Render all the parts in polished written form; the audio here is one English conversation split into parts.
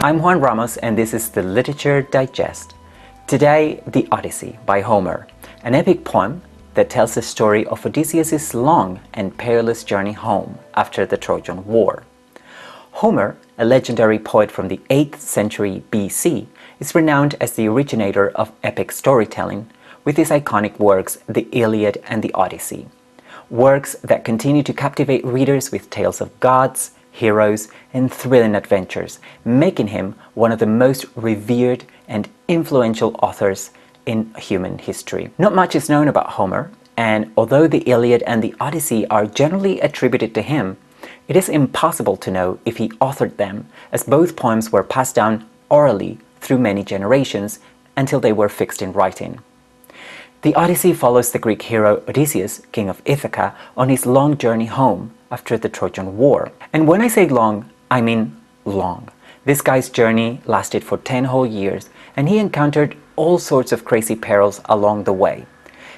I'm Juan Ramos and this is the Literature Digest. Today, the Odyssey by Homer, an epic poem that tells the story of Odysseus' long and perilous journey home after the Trojan War. Homer, a legendary poet from the 8th century BC, is renowned as the originator of epic storytelling with his iconic works The Iliad and the Odyssey. Works that continue to captivate readers with tales of gods, heroes, and thrilling adventures, making him one of the most revered and influential authors in human history. Not much is known about Homer, and although the Iliad and the Odyssey are generally attributed to him, it is impossible to know if he authored them, as both poems were passed down orally through many generations until they were fixed in writing. The Odyssey follows the Greek hero Odysseus, king of Ithaca, on his long journey home after the Trojan War. And when I say long, I mean long. This guy's journey lasted for 10 whole years, and he encountered all sorts of crazy perils along the way.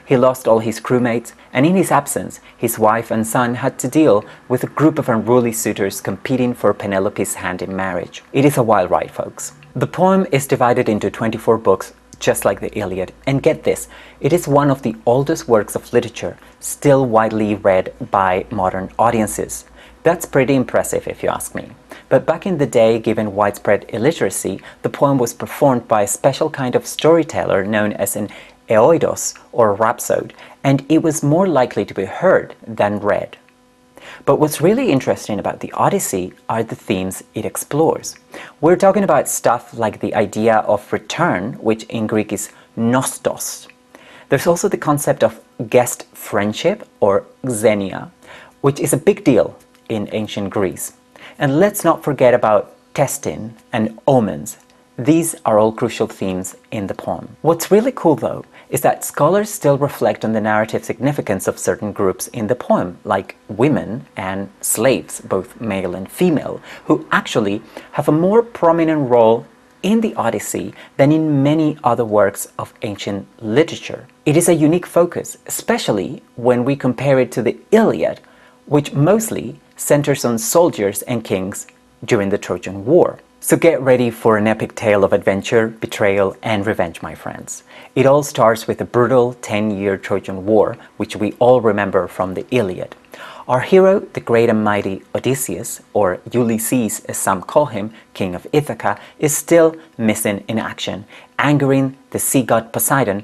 He lost all his crewmates, and in his absence, his wife and son had to deal with a group of unruly suitors competing for Penelope's hand in marriage. It is a wild ride, folks. The poem is divided into 24 books, just like the Iliad, and get this, it is one of the oldest works of literature, still widely read by modern audiences. That's pretty impressive if you ask me. But back in the day, given widespread illiteracy, the poem was performed by a special kind of storyteller known as an eoidos or rhapsode, and it was more likely to be heard than read. But what's really interesting about the Odyssey are the themes it explores. We're talking about stuff like the idea of return, which in Greek is nostos. There's also the concept of guest friendship or xenia, which is a big deal in ancient Greece. And let's not forget about testing and omens. These are all crucial themes in the poem. What's really cool though is that scholars still reflect on the narrative significance of certain groups in the poem, like women and slaves, both male and female, who actually have a more prominent role in the Odyssey than in many other works of ancient literature. It is a unique focus, especially when we compare it to the Iliad, which mostly centers on soldiers and kings during the Trojan War. So get ready for an epic tale of adventure, betrayal, and revenge, my friends. It all starts with the brutal 10-year Trojan War, which we all remember from the Iliad. Our hero, the great and mighty Odysseus, or Ulysses as some call him, king of Ithaca, is still missing in action, angering the sea god Poseidon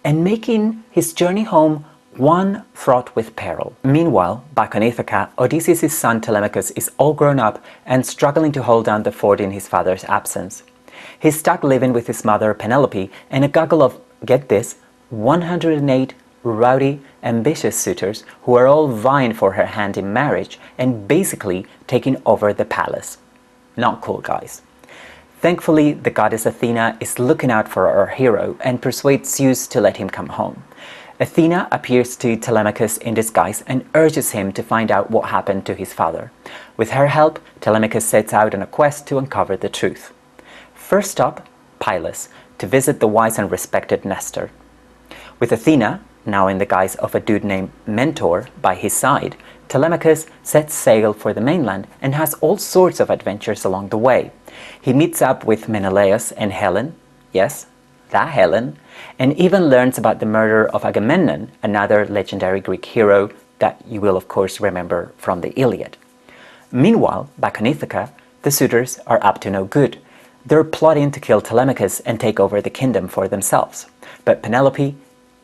and making his journey home one fraught with peril. Meanwhile, back on Ithaca, Odysseus' son Telemachus is all grown up and struggling to hold down the fort in his father's absence. He's stuck living with his mother Penelope and a gaggle of, get this, 108 rowdy, ambitious suitors who are all vying for her hand in marriage and basically taking over the palace. Not cool, guys. Thankfully, the goddess Athena is looking out for our hero and persuades Zeus to let him come home. Athena appears to Telemachus in disguise and urges him to find out what happened to his father. With her help, Telemachus sets out on a quest to uncover the truth. First up, Pylos, to visit the wise and respected Nestor. With Athena, now in the guise of a dude named Mentor, by his side, Telemachus sets sail for the mainland and has all sorts of adventures along the way. He meets up with Menelaus and Helen, yes, that Helen, and even learns about the murder of Agamemnon, another legendary Greek hero that you will of course remember from the Iliad. Meanwhile, back on Ithaca, the suitors are up to no good. They're plotting to kill Telemachus and take over the kingdom for themselves. But Penelope,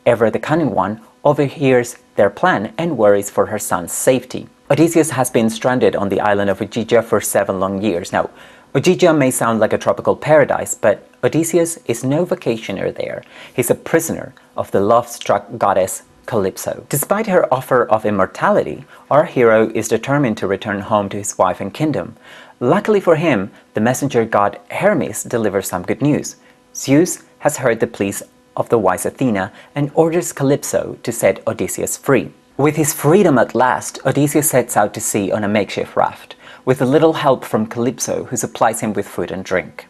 ever the cunning one, overhears their plan and worries for her son's safety. Odysseus has been stranded on the island of Ogygia for 7 long years. Now, Ogygia may sound like a tropical paradise, but Odysseus is no vacationer there. He's a prisoner of the love-struck goddess Calypso. Despite her offer of immortality, our hero is determined to return home to his wife and kingdom. Luckily for him, the messenger god Hermes delivers some good news. Zeus has heard the pleas of the wise Athena and orders Calypso to set Odysseus free. With his freedom at last, Odysseus sets out to sea on a makeshift raft, with a little help from Calypso, who supplies him with food and drink.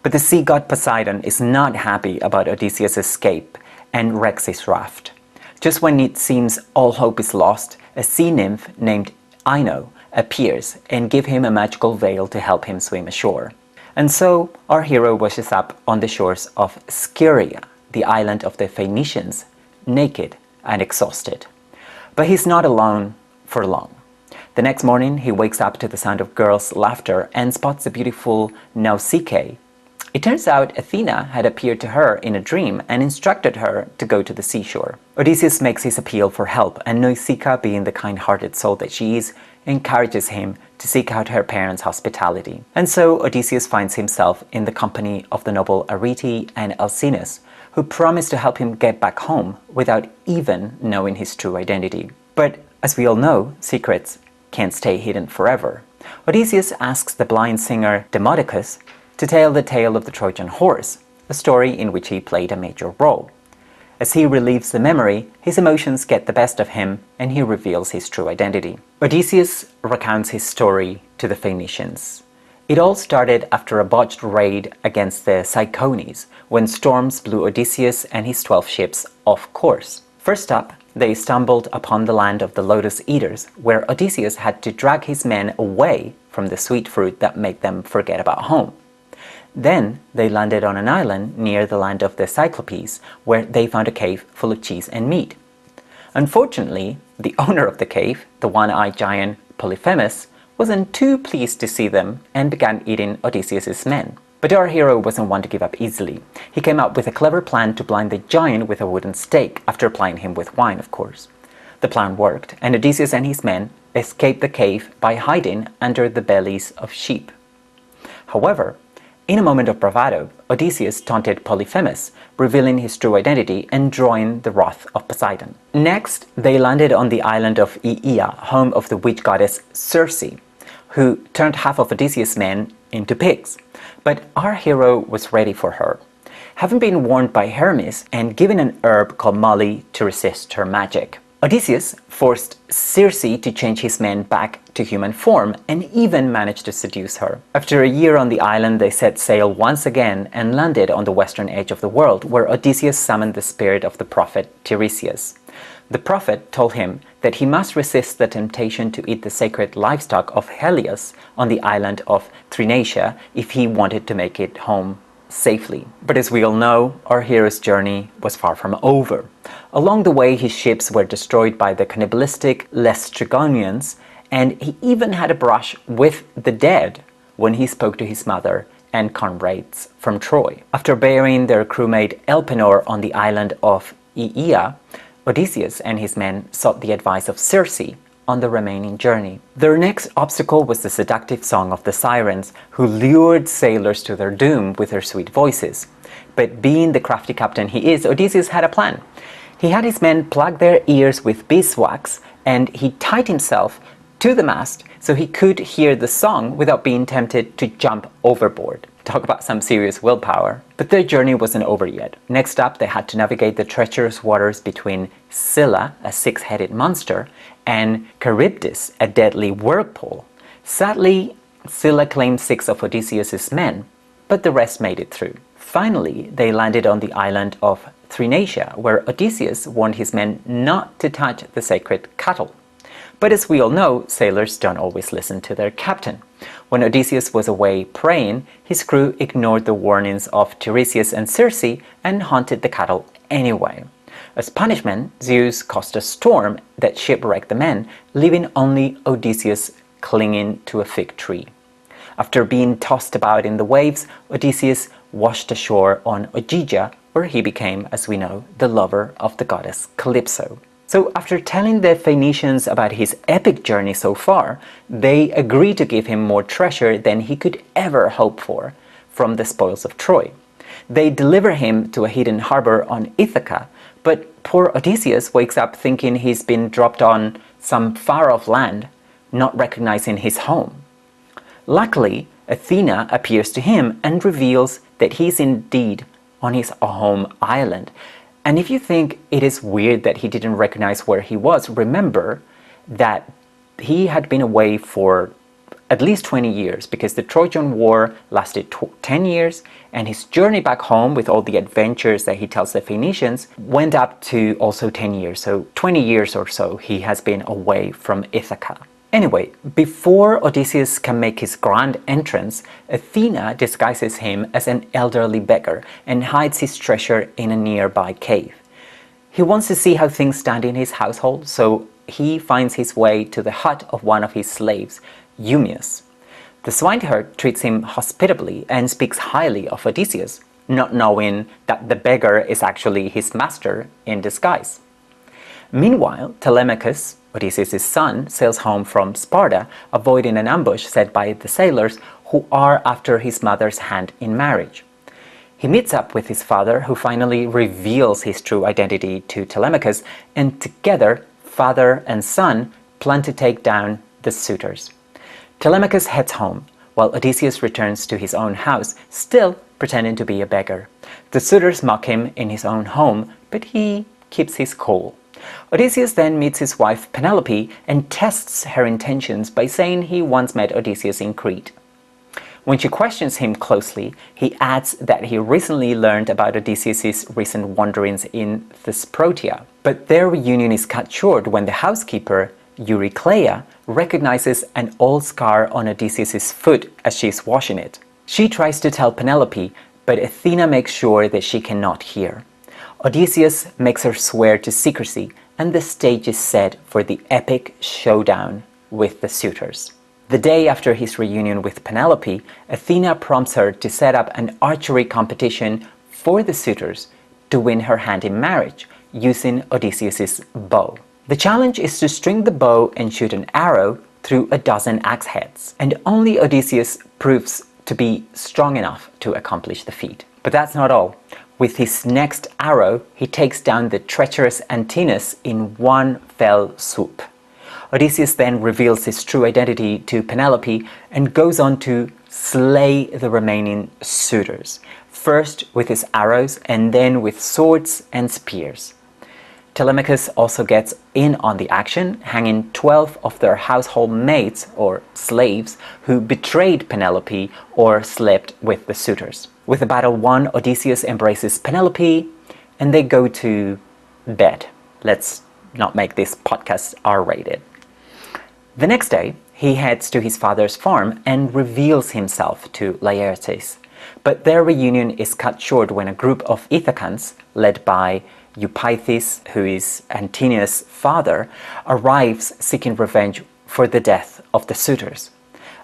But the sea god Poseidon is not happy about Odysseus' escape and wrecks his raft. Just when it seems all hope is lost, a sea nymph named Ino appears and gives him a magical veil to help him swim ashore. And so our hero washes up on the shores of Scyria, the island of the Phoenicians, naked and exhausted. But he's not alone for long. The next morning, he wakes up to the sound of girls' laughter and spots the beautiful Nausicaa. It turns out Athena had appeared to her in a dream and instructed her to go to the seashore. Odysseus makes his appeal for help, and Nausicaa, being the kind-hearted soul that she is, encourages him to seek out her parents' hospitality. And so Odysseus finds himself in the company of the noble Arete and Alcinous, who promise to help him get back home without even knowing his true identity. But as we all know, secrets can't stay hidden forever. Odysseus asks the blind singer Telemachus to tell the tale of the Trojan horse, a story in which he played a major role. As he relieves the memory, his emotions get the best of him and he reveals his true identity. Odysseus recounts his story to the Phoenicians. It all started after a botched raid against the Cyclones, when storms blew Odysseus and his 12 ships off course. First up, they stumbled upon the land of the Lotus Eaters, where Odysseus had to drag his men away from the sweet fruit that made them forget about home. Then they landed on an island near the land of the Cyclopes, where they found a cave full of cheese and meat. Unfortunately, the owner of the cave, the one-eyed giant Polyphemus, wasn't too pleased to see them and began eating Odysseus' men. But our hero wasn't one to give up easily. He came up with a clever plan to blind the giant with a wooden stake, after plying him with wine, of course. The plan worked, and Odysseus and his men escaped the cave by hiding under the bellies of sheep. However, in a moment of bravado, Odysseus taunted Polyphemus, revealing his true identity and drawing the wrath of Poseidon. Next, they landed on the island of Aea, home of the witch goddess Circe, who turned half of Odysseus' men into pigs. But our hero was ready for her, having been warned by Hermes and given an herb called moly to resist her magic. Odysseus forced Circe to change his men back to human form and even managed to seduce her. After a year on the island, they set sail once again and landed on the western edge of the world, where Odysseus summoned the spirit of the prophet Tiresias. The prophet told him that he must resist the temptation to eat the sacred livestock of Helios on the island of Thrinacia if he wanted to make it home safely. But as we all know, our hero's journey was far from over. Along the way, his ships were destroyed by the cannibalistic Laestrygonians, and he even had a brush with the dead when he spoke to his mother and comrades from Troy. After burying their crewmate Elpenor on the island of Aea, Odysseus and his men sought the advice of Circe on the remaining journey. Their next obstacle was the seductive song of the sirens, who lured sailors to their doom with their sweet voices. But being the crafty captain he is, Odysseus had a plan. He had his men plug their ears with beeswax, and he tied himself to the mast so he could hear the song without being tempted to jump overboard. Talk about some serious willpower. But their journey wasn't over yet. Next up, they had to navigate the treacherous waters between Scylla, a six-headed monster, and Charybdis, a deadly whirlpool. Sadly, Scylla claimed 6 of Odysseus' men, but the rest made it through. Finally, they landed on the island of Thrinacia, where Odysseus warned his men not to touch the sacred cattle. But as we all know, sailors don't always listen to their captain. When Odysseus was away praying, his crew ignored the warnings of Tiresias and Circe and hunted the cattle anyway. As punishment, Zeus caused a storm that shipwrecked the men, leaving only Odysseus clinging to a fig tree. After being tossed about in the waves, Odysseus washed ashore on Ogygia, where he became, as we know, the lover of the goddess Calypso. So after telling the Phoenicians about his epic journey so far, they agreed to give him more treasure than he could ever hope for from the spoils of Troy. They deliver him to a hidden harbor on Ithaca, but poor Odysseus wakes up thinking he's been dropped on some far-off land, not recognizing his home. Luckily, Athena appears to him and reveals that he's indeed on his home island. And if you think it is weird that he didn't recognize where he was, remember that he had been away for at least 20 years, because the Trojan War lasted 10 years, and his journey back home with all the adventures that he tells the Phoenicians went up to also 10 years. So 20 years or so he has been away from Ithaca. Anyway, before Odysseus can make his grand entrance, Athena disguises him as an elderly beggar and hides his treasure in a nearby cave. He wants to see how things stand in his household, so he finds his way to the hut of one of his slaves, Eumaeus. The swineherd treats him hospitably and speaks highly of Odysseus, not knowing that the beggar is actually his master in disguise. Meanwhile, Telemachus, Odysseus' son, sails home from Sparta, avoiding an ambush set by the sailors who are after his mother's hand in marriage. He meets up with his father, who finally reveals his true identity to Telemachus, and together, father and son plan to take down the suitors. Telemachus heads home, while Odysseus returns to his own house, still pretending to be a beggar. The suitors mock him in his own home, but he keeps his cool. Odysseus then meets his wife Penelope and tests her intentions by saying he once met Odysseus in Crete. When she questions him closely, he adds that he recently learned about Odysseus' recent wanderings in Thesprotia. But their reunion is cut short when the housekeeper, Eurycleia, recognizes an old scar on Odysseus' foot as she's washing it. She tries to tell Penelope, but Athena makes sure that she cannot hear. Odysseus makes her swear to secrecy, and the stage is set for the epic showdown with the suitors. The day after his reunion with Penelope, Athena prompts her to set up an archery competition for the suitors to win her hand in marriage using Odysseus' bow. The challenge is to string the bow and shoot an arrow through a dozen axe heads, and only Odysseus proves to be strong enough to accomplish the feat. But that's not all. With his next arrow, he takes down the treacherous Antinous in one fell swoop. Odysseus then reveals his true identity to Penelope and goes on to slay the remaining suitors, first with his arrows and then with swords and spears. Telemachus also gets in on the action, hanging 12 of their household maids or slaves who betrayed Penelope or slept with the suitors. With the battle won, Odysseus embraces Penelope and they go to bed. Let's not make this podcast R-rated. The next day, he heads to his father's farm and reveals himself to Laertes. But their reunion is cut short when a group of Ithacans, led by Eupeithes, who is Antinous' father, arrives seeking revenge for the death of the suitors.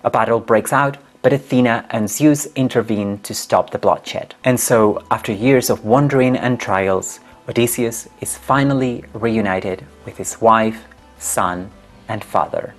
A battle breaks out, but Athena and Zeus intervene to stop the bloodshed. And so, after years of wandering and trials, Odysseus is finally reunited with his wife, son, and father.